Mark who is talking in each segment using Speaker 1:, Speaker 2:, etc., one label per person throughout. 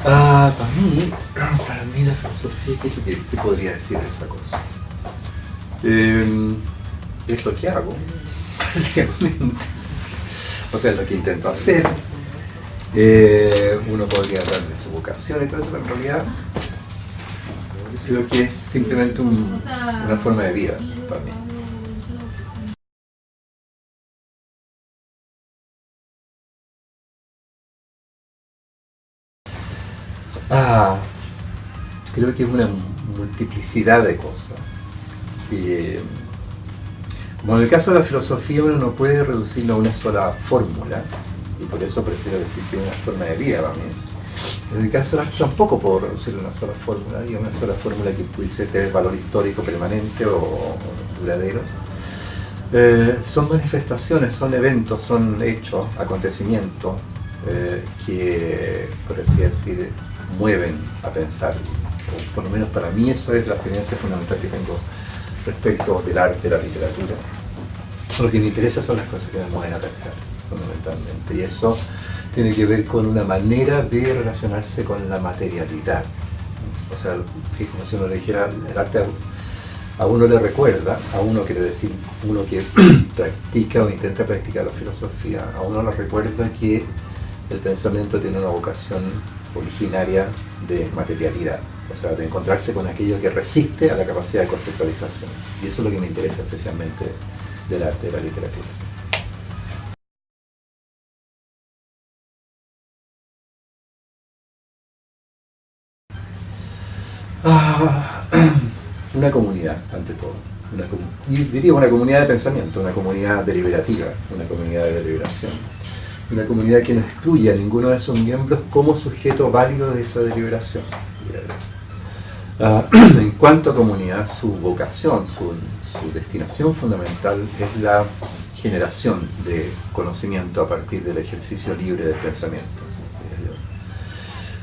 Speaker 1: Para mí la filosofía, ¿qué podría decir de esa cosa? Es lo que hago, básicamente. O sea, es lo que intento hacer. Uno podría hablar de su vocación y todo eso, pero en realidad creo que es simplemente una forma de vida para mí. Creo que es una multiplicidad de cosas. Como en el caso de la filosofía, uno no puede reducirlo a una sola fórmula, y por eso prefiero decir que es una forma de vida para mí. En el caso del arte tampoco puedo reducirlo a una sola fórmula, y a una sola fórmula que pudiese tener valor histórico permanente o duradero. Son manifestaciones, son eventos, son hechos, acontecimientos que, por así decir, mueven a pensar. O por lo menos para mí eso es la experiencia fundamental que tengo respecto del arte, de la literatura. Lo que me interesa son las cosas que me mueven a pensar, fundamentalmente. Y eso tiene que ver con una manera de relacionarse con la materialidad. O sea, que como si uno le dijera, el arte a uno le recuerda, a uno quiere decir, uno que practica o intenta practicar la filosofía, a uno le recuerda que el pensamiento tiene una vocación originaria de materialidad, o sea, de encontrarse con aquello que resiste a la capacidad de conceptualización. Y eso es lo que me interesa especialmente del arte y de la literatura. Una comunidad, ante todo. Y diría una comunidad de pensamiento, una comunidad deliberativa, una comunidad de deliberación. Una comunidad que no excluye a ninguno de sus miembros como sujeto válido de esa deliberación. En cuanto a comunidad, su vocación, su destinación fundamental es la generación de conocimiento a partir del ejercicio libre del pensamiento.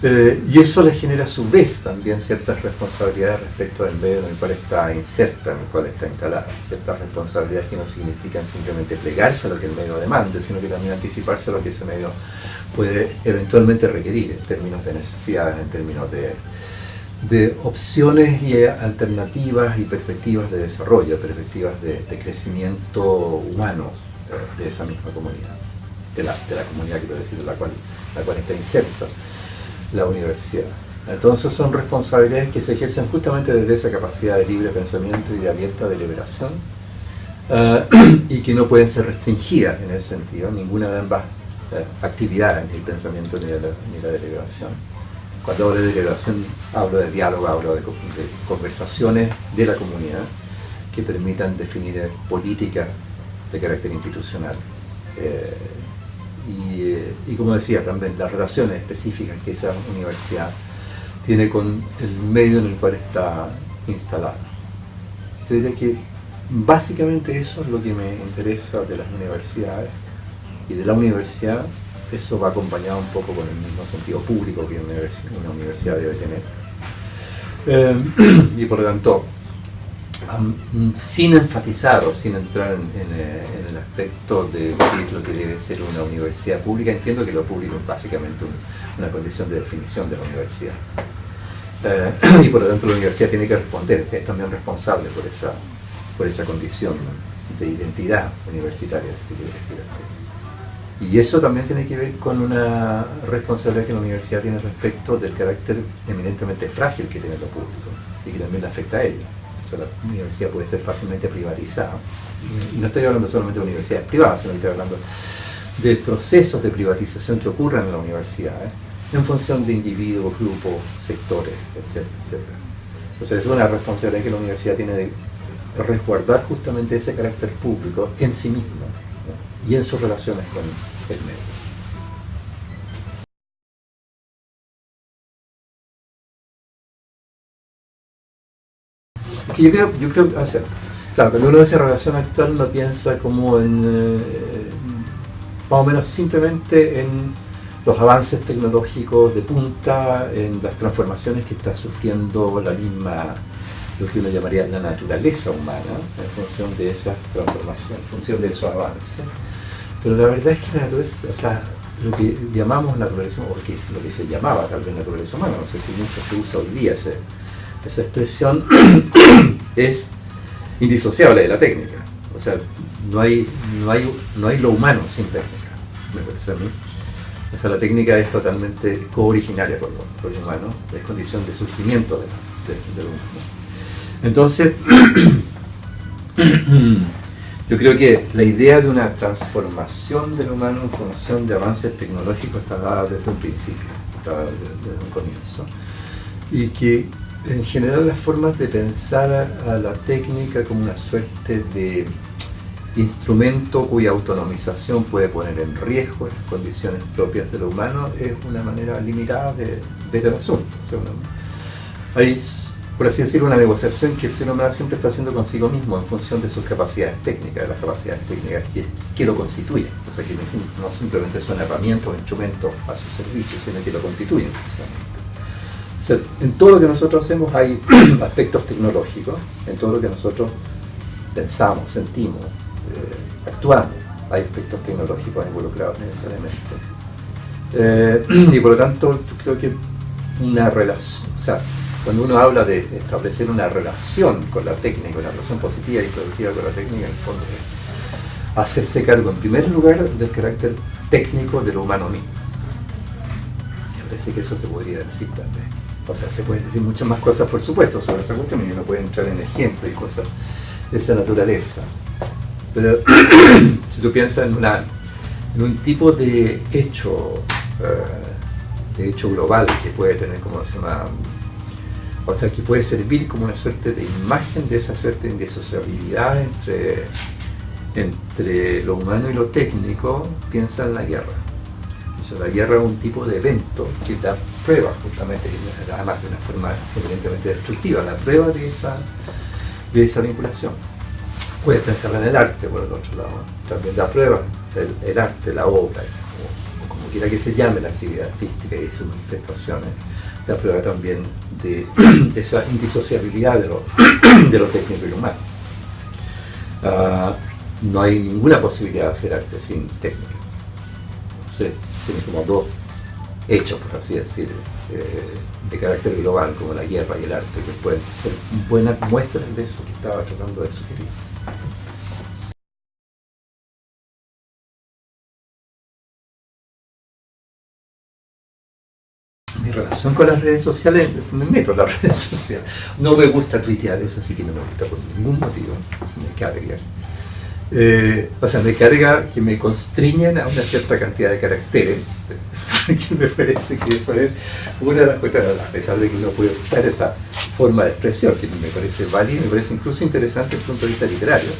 Speaker 1: Y eso le genera a su vez también ciertas responsabilidades respecto del medio en el cual está inserta, en el cual está instalada. Ciertas responsabilidades que no significan simplemente plegarse a lo que el medio demande, sino que también anticiparse a lo que ese medio puede eventualmente requerir en términos de necesidades, en términos de opciones y alternativas y perspectivas de desarrollo, perspectivas de crecimiento humano de esa misma comunidad, de la comunidad, quiero decir, la cual está inserta la universidad. Entonces son responsabilidades que se ejercen justamente desde esa capacidad de libre pensamiento y de abierta deliberación, y que no pueden ser restringidas en ese sentido, ninguna de ambas actividades, ni el pensamiento ni la deliberación. Cuando hablo de deliberación hablo de diálogo, hablo de conversaciones de la comunidad que permitan definir políticas de carácter institucional. Y como decía también, las relaciones específicas que esa universidad tiene con el medio en el cual está instalada. Yo diría que básicamente eso es lo que me interesa de las universidades, y de la universidad eso va acompañado un poco con el mismo sentido público que una universidad debe tener. Y por lo tanto, sin enfatizar o sin entrar en el aspecto de qué es lo que debe ser una universidad pública, entiendo que lo público es básicamente una condición de definición de la universidad. Y por lo tanto la universidad tiene que responder, es también responsable por esa condición de identidad universitaria, si quiero decir así. Y eso también tiene que ver con una responsabilidad que la universidad tiene respecto del carácter eminentemente frágil que tiene lo público y que también le afecta a ella. O sea, la universidad puede ser fácilmente privatizada. Y no estoy hablando solamente de universidades privadas, sino que estoy hablando de procesos de privatización que ocurren en la universidad, en función de individuos, grupos, sectores, etcétera, etcétera. Entonces es una responsabilidad que la universidad tiene de resguardar justamente ese carácter público en sí misma, ¿no? Y en sus relaciones con el medio. Yo creo, o sea, claro, cuando uno ve esa relación actual uno piensa como en, más o menos simplemente en los avances tecnológicos de punta, en las transformaciones que está sufriendo la misma, lo que uno llamaría la naturaleza humana, en función de esas transformaciones, en función de esos avances. Pero la verdad es que la naturaleza, o sea, lo que llamamos naturaleza, o que es lo que se llamaba tal vez naturaleza humana, no sé si mucho se usa hoy día esa expresión, es indisociable de la técnica. O sea, no hay lo humano sin técnica, me parece a mí. O sea, la técnica es totalmente cooriginaria con lo humano, es condición de surgimiento de lo humano. Entonces, yo creo que la idea de una transformación del humano en función de avances tecnológicos está dada desde un principio, está dada desde un comienzo. Y que en general las formas de pensar a la técnica como una suerte de instrumento cuya autonomización puede poner en riesgo las condiciones propias de lo humano es una manera limitada de ver el asunto. O sea, hay, por así decirlo, una negociación que el ser humano siempre está haciendo consigo mismo en función de sus capacidades técnicas, de las capacidades técnicas que lo constituyen. O sea, que no simplemente son herramientas o instrumentos a su servicio, sino que lo constituyen. O sea, en todo lo que nosotros hacemos hay aspectos tecnológicos, en todo lo que nosotros pensamos, sentimos, actuamos, hay aspectos tecnológicos involucrados necesariamente. Y por lo tanto, yo creo que una relación, o sea, cuando uno habla de establecer una relación con la técnica, una relación positiva y productiva con la técnica, en el fondo es hacerse cargo, en primer lugar, del carácter técnico de lo humano mismo. Me parece que eso se podría decir también. O sea, se pueden decir muchas más cosas, por supuesto, sobre esa cuestión, y uno puede entrar en ejemplos y cosas de esa naturaleza. Pero si tú piensas en un tipo de hecho global que puede tener, como se llama, o sea, que puede servir como una suerte de imagen de esa suerte de indisociabilidad entre lo humano y lo técnico, piensa en la guerra. O sea, la guerra es un tipo de evento que da prueba justamente, además de una forma evidentemente destructiva, la prueba de esa vinculación. Puedes pensar en el arte, por el otro lado, también da prueba, el arte, la obra, o como quiera que se llame la actividad artística y sus manifestaciones, da prueba también de esa indisociabilidad de lo técnico y lo humano. No hay ninguna posibilidad de hacer arte sin técnica. Entonces, tiene como dos hechos, por así decir, de carácter global, como la guerra y el arte, que pueden ser buenas muestras de eso que estaba tratando de sugerir. Mi relación con las redes sociales, me meto en las redes sociales. No me gusta tuitear, eso sí que no me gusta por ningún motivo, me carga. O sea, me carga que me constriñan a una cierta cantidad de caracteres, que me parece que eso es una de las cuestiones, a pesar de que uno puede usar esa forma de expresión, que me parece válida, me parece incluso interesante desde el punto de vista literario,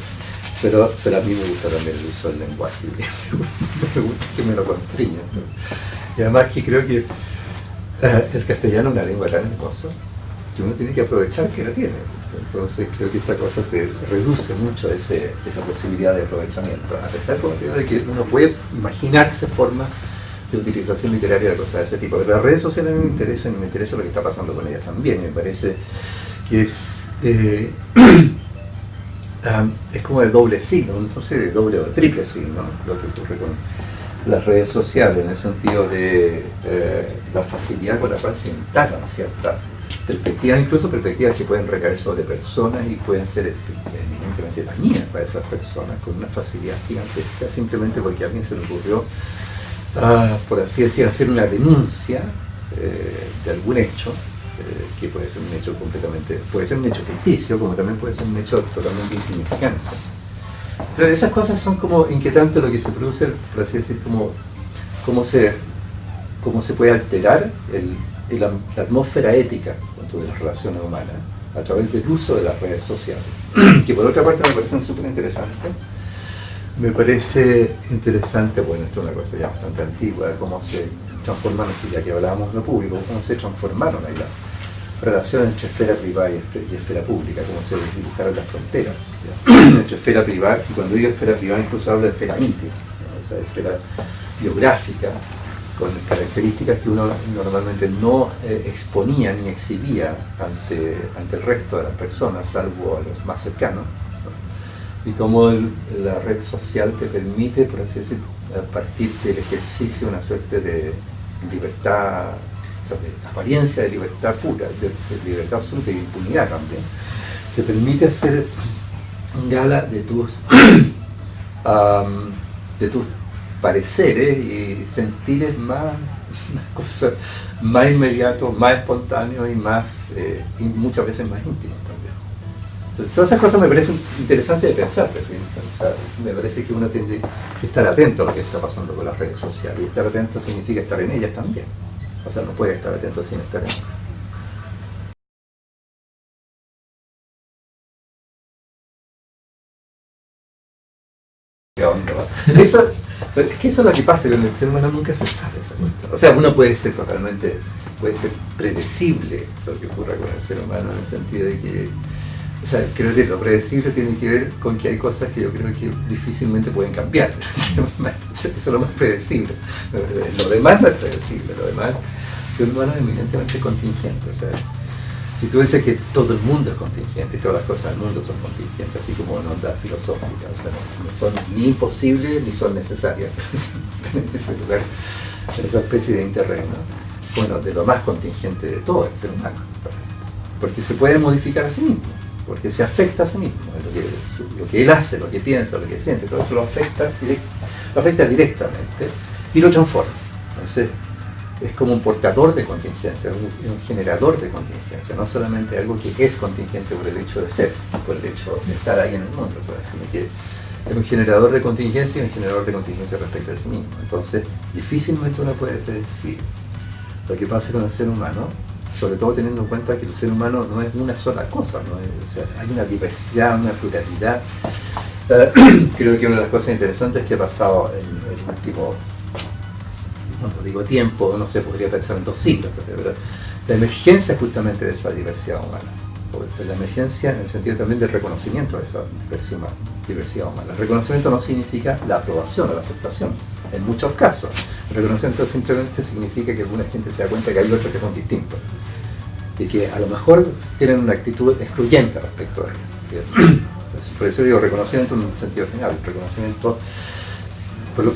Speaker 1: pero a mí me gusta también el uso del lenguaje, me gusta que me lo constriñan. Y además que creo que el castellano es una lengua tan hermosa que uno tiene que aprovechar que la tiene. Entonces creo que esta cosa te reduce mucho esa posibilidad de aprovechamiento, a pesar de que uno puede imaginarse formas de utilización literaria de cosas de ese tipo. Pero las redes sociales a mí me interesa lo que está pasando con ellas también. Me parece que es como de doble signo, no sé, de doble o de triple signo, lo que ocurre con las redes sociales, en el sentido de la facilidad con la cual se instalan ciertas perspectivas, incluso perspectivas que pueden recaer sobre personas y pueden ser evidentemente dañinas para esas personas con una facilidad gigantesca, simplemente porque a alguien se le ocurrió, por así decir, hacer una denuncia de algún hecho, que puede ser un hecho puede ser un hecho ficticio, como también puede ser un hecho totalmente insignificante. Entonces esas cosas son como inquietantes, lo que se produce, por así decir, cómo se puede alterar la atmósfera ética de las relaciones humanas a través del uso de las redes sociales, que por otra parte me parecen súper interesantes. Me parece interesante, bueno, esto es una cosa ya bastante antigua, cómo se transformaron, ya que hablábamos de lo público, cómo se transformaron ahí las relaciones entre esfera privada y esfera pública, cómo se dibujaron las fronteras entre esfera privada, y cuando digo esfera privada incluso hablo de esfera íntima, ¿no? O sea, esfera biográfica, con características que uno normalmente no exponía ni exhibía ante el resto de las personas, salvo a los más cercanos, ¿no? Y cómo la red social te permite, por así decir, a partir del ejercicio una suerte de libertad, o sea, de apariencia de libertad pura, de libertad absoluta y de impunidad también, te permite hacer gala de tus pareceres y sentires más cosas más inmediatos, más espontáneos y muchas veces más íntimos también. Entonces, todas esas cosas me parecen interesantes de pensar, o sea, me parece que uno tiene que estar atento a lo que está pasando con las redes sociales, y estar atento significa estar en ellas también, o sea, no puede estar atento sin estar en ellas. Eso, es que eso es lo que pasa con el ser humano, nunca se sabe esa cuestión. O sea, uno puede ser predecible lo que ocurra con el ser humano, en el sentido de que, o sea, creo que lo predecible tiene que ver con que hay cosas que yo creo que difícilmente pueden cambiar. Eso es lo más predecible. Lo demás no es predecible, lo demás, el ser humano es eminentemente contingente. O sea, si tú dices que todo el mundo es contingente y todas las cosas del mundo son contingentes, así como en onda filosófica, o sea, no son ni imposibles ni son necesarias en ese lugar, en esa especie de interregno, bueno, de lo más contingente de todo el ser humano, porque se puede modificar a sí mismo, porque se afecta a sí mismo, lo que él hace, lo que piensa, lo que siente, todo eso lo afecta directamente y lo transforma. Entonces, es como un portador de contingencia, un generador de contingencia, no solamente algo que es contingente por el hecho de ser, por el hecho de estar ahí en el mundo, sino que es un generador de contingencia y un generador de contingencia respecto de sí mismo. Entonces, difícilmente uno puede predecir lo que pasa con el ser humano, sobre todo teniendo en cuenta que el ser humano no es una sola cosa, ¿no? O sea, hay una diversidad, una pluralidad. Creo que una de las cosas interesantes que ha pasado en el último, no digo tiempo, no se podría pensar en 2 siglos, pero la emergencia justamente de esa diversidad humana, la emergencia en el sentido también del reconocimiento de esa diversidad humana. El reconocimiento no significa la aprobación o la aceptación, en muchos casos. El reconocimiento simplemente significa que alguna gente se da cuenta que hay otros que son distintos y que a lo mejor tienen una actitud excluyente respecto a ellos. Por eso digo reconocimiento en un sentido general, reconocimiento.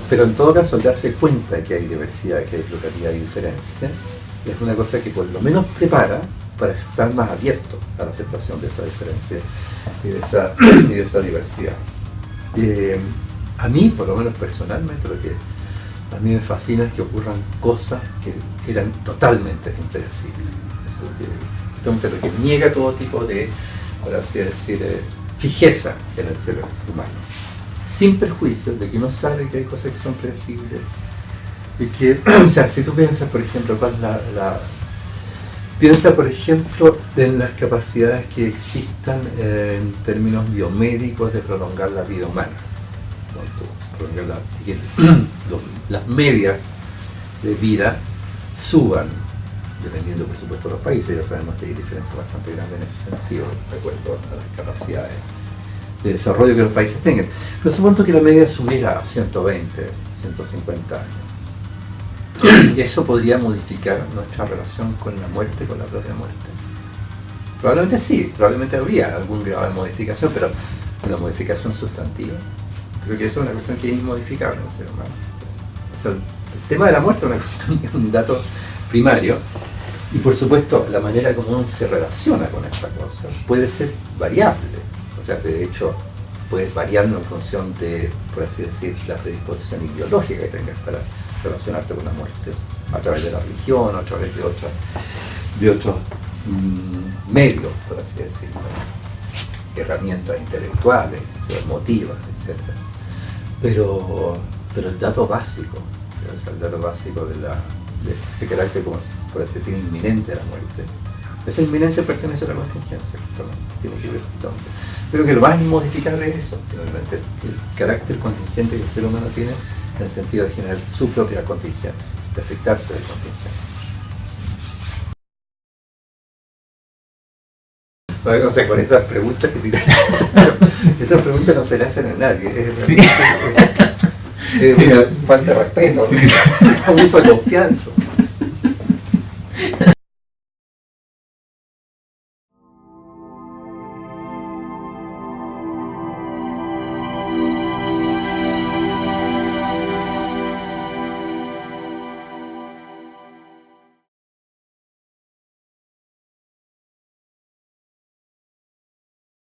Speaker 1: Pero en todo caso, darse cuenta que hay diversidad, que hay pluralidad y diferencia, es una cosa que por lo menos prepara para estar más abierto a la aceptación de esa diferencia y de esa diversidad. A mí, por lo menos personalmente, lo que a mí me fascina es que ocurran cosas que eran totalmente impredecibles. Eso es lo que niega todo tipo de, por así decir, fijeza en el ser humano. Sin perjuicio de que uno sabe que hay cosas que son predecibles y que, o sea, si tú piensas, por ejemplo, piensa, por ejemplo, en las capacidades que existan en términos biomédicos de prolongar la vida humana. Que las medias de vida suban, dependiendo, por supuesto, de los países. Ya sabemos que hay diferencias bastante grandes en ese sentido, de acuerdo a las capacidades de desarrollo que los países tengan. Pero supongo que la media subiera a 120, 150 años. ¿Eso podría modificar nuestra relación con la muerte, con la propia muerte? Probablemente sí, probablemente habría algún grado de modificación, pero una modificación sustantiva. Creo que eso es una cuestión que es inmodificable en el ser humano. O sea, el tema de la muerte es un dato primario, y por supuesto la manera como uno se relaciona con esa cosa puede ser variable. O sea, de hecho, puedes variarlo en función de, por así decir, la predisposición ideológica que tengas para relacionarte con la muerte, a través de la religión, a través de otros medios, por así decirlo, herramientas intelectuales, emotivas, etc. Pero el dato básico, o sea, el dato básico de ese carácter, como, por así decir, inminente de la muerte, esa inminencia pertenece a la contingencia, tiene que ver con todo. Creo que lo más inmodificable es eso, finalmente, el carácter contingente que el ser humano tiene en el sentido de generar su propia contingencia, de afectarse de contingencia. No sé, con esas preguntas que tiran, esas preguntas no se le hacen a nadie, es una falta de respeto, un uso de confianza.